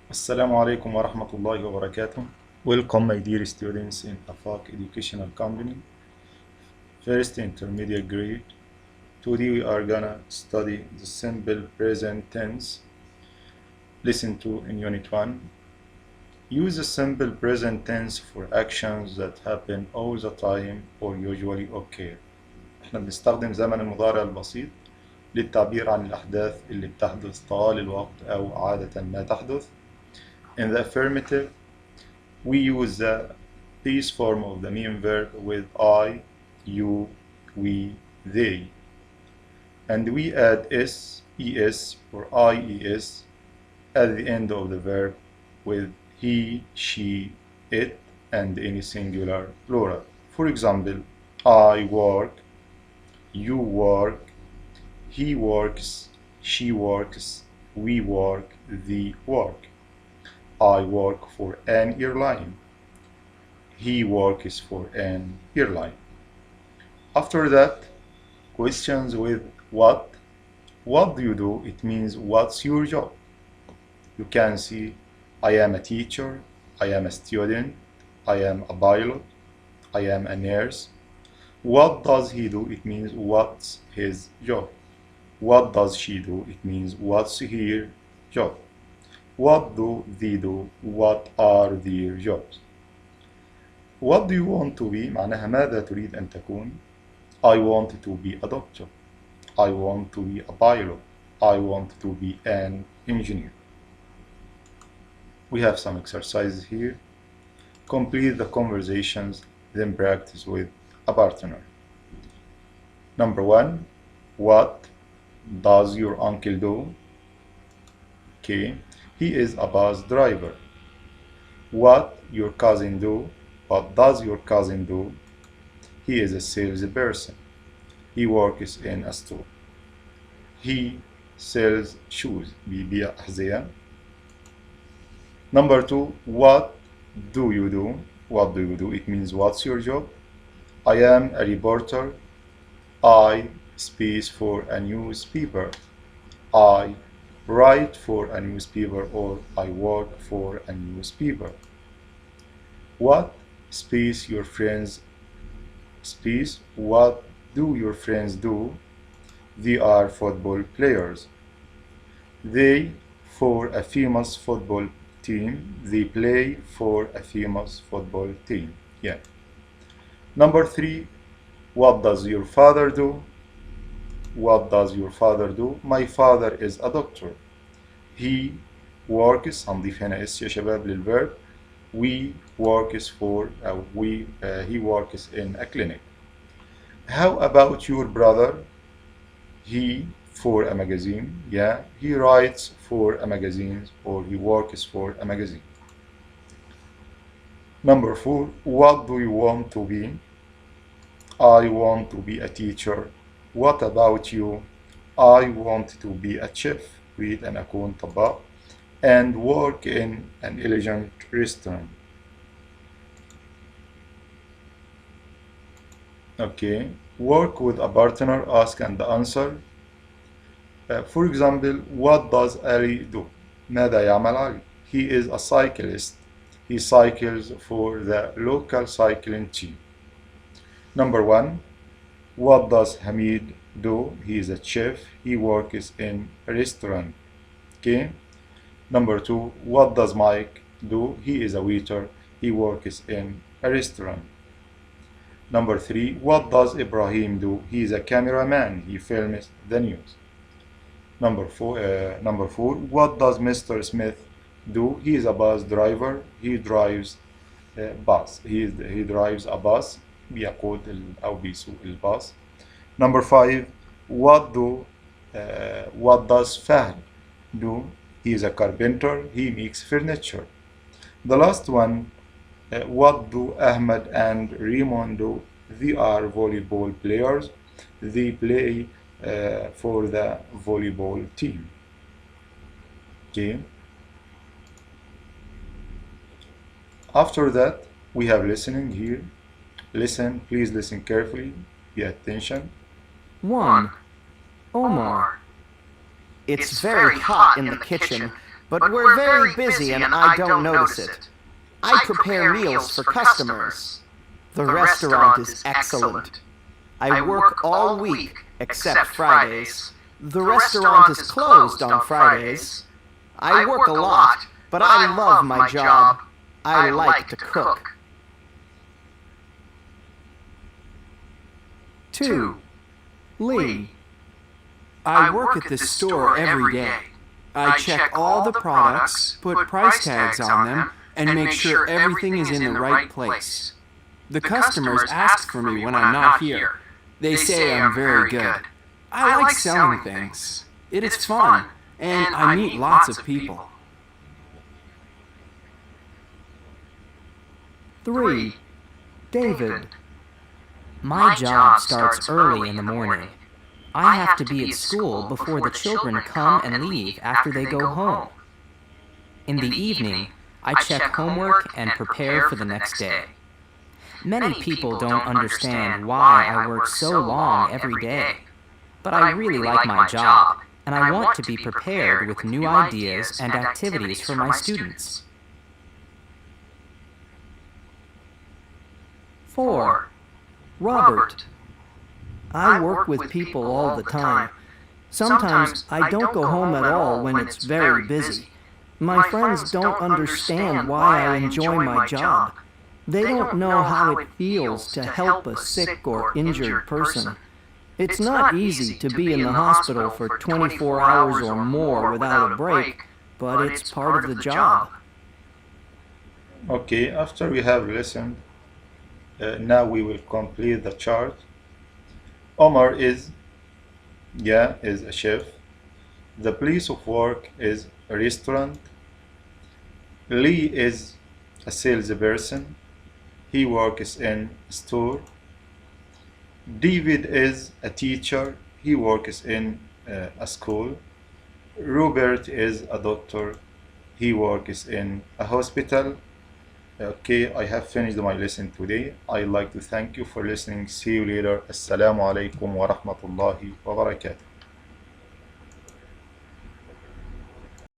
Assalamu alaikum wa rahmatullahi wa barakatuh. Welcome, my dear students in Afaq Educational Company, first intermediate grade. Today we are gonna study the simple present tense. Listen to in Unit 1. Use the simple present tense for actions that happen all the time or usually occur. احنا بنستخدم زمن المضارع البسيط للتعبير عن الأحداث اللي بتحدث طوال الوقت أو عادة ما تحدث. In the affirmative, we use the base form of the main verb with I, you, we, they. And we add s, es, or ies at the end of the verb with he, she, it, and any singular plural. For example, I work, you work, he works, she works, we work, they work. I work for an airline. He works for an airline. After that, questions with what. What do you do? It means what's your job? You can see I am a teacher, I am a student, I am a pilot, I am a nurse. What does he do? It means what's his job. What does she do? It means what's her job. What do they do? What are their jobs? What do you want to be? معناها ماذا تريد أن تكون؟ I want to be a doctor. I want to be a pilot. I want to be an engineer. We have some exercises here. Complete the conversations, then practice with a partner. Number 1. What does your uncle do? Okay. He is a bus driver. What your cousin do? What does your cousin do? He is a salesperson. He works in a store. He sells shoes. بيبيع أحذية. Number 2. What do you do? What do you do? It means what's your job? I am a reporter. I space for a newspaper. I write for a newspaper, or I work for a newspaper. What space your friends space what do your friends do? They are football players. They for a famous football team. They play for a famous football team. Yeah. Number 3. What does your father do? What does your father do? My father is a doctor. He works. هنضيف هنا اس يا شباب للverb. We works for he works in a clinic. How about your brother? He for a magazine. Yeah, he writes for a magazine, or he works for a magazine. Number 4. What do you want to be? I want to be a teacher. What about you? I want to be a chef. أريد أن أكون طباخ. And work in an elegant restaurant. Okay. Work with a partner, ask and answer. For example, what does Ali do? ماذا يعمل علي? He is a cyclist. He cycles for the local cycling team. Number 1. What does Hamid do? He is a chef. He works in a restaurant. Okay. Number 2. What does Mike do? He is a waiter. He works in a restaurant. Number 3. What does Ibrahim do? He is a cameraman. He films the news. Number 4. What does Mr. Smith do? He is a bus driver. He drives a bus. He drives a bus. بيقود أو بيسوق الباص. Number 5. What does Fahd do? He is a carpenter. He makes furniture. The last one. What do Ahmed and Raymond do? They are volleyball players. They play for the volleyball team. Okay. After that, we have listening here. Listen, please listen carefully. Pay attention. 1. Omar. It's very hot in the kitchen. but we're very busy and I don't notice it. I prepare meals for customers. The restaurant is excellent. I work all week except Fridays. The restaurant is closed on Fridays. I work a lot, but I love my job. I like to cook. 2. Lee. I work at this store every day. I check all the products, put price tags on them, and make sure everything is in the right place. The customers ask for me when I'm not here. They say I'm very good. I like selling things. It is fun, and I meet lots of people. 3. David. My job starts early in the morning. I have to be at school before the children come and leave after they go home. In the evening, I check homework and prepare for the next day. Many people don't understand why I work so long every day, but I really like my job, and I want to be prepared with new ideas and activities for my students. 4. Robert. I work with people all the time. Sometimes I don't go home at all when it's very busy. My friends don't understand why I enjoy my job. They don't know how it feels to help a sick or injured person. It's not easy to be in the hospital for 24 hours or more without a break, but it's part of the job. Okay, after we have listened, now we will complete the chart. Omar is a chef. The place of work is a restaurant. Lee is a salesperson. He works in a store. David is a teacher. He works in a school. Robert is a doctor. He works in a hospital. Okay, I have finished my lesson today. I'd like to thank you for listening. See you later. Assalamu alaikum wa rahmatullahi wa barakatuh.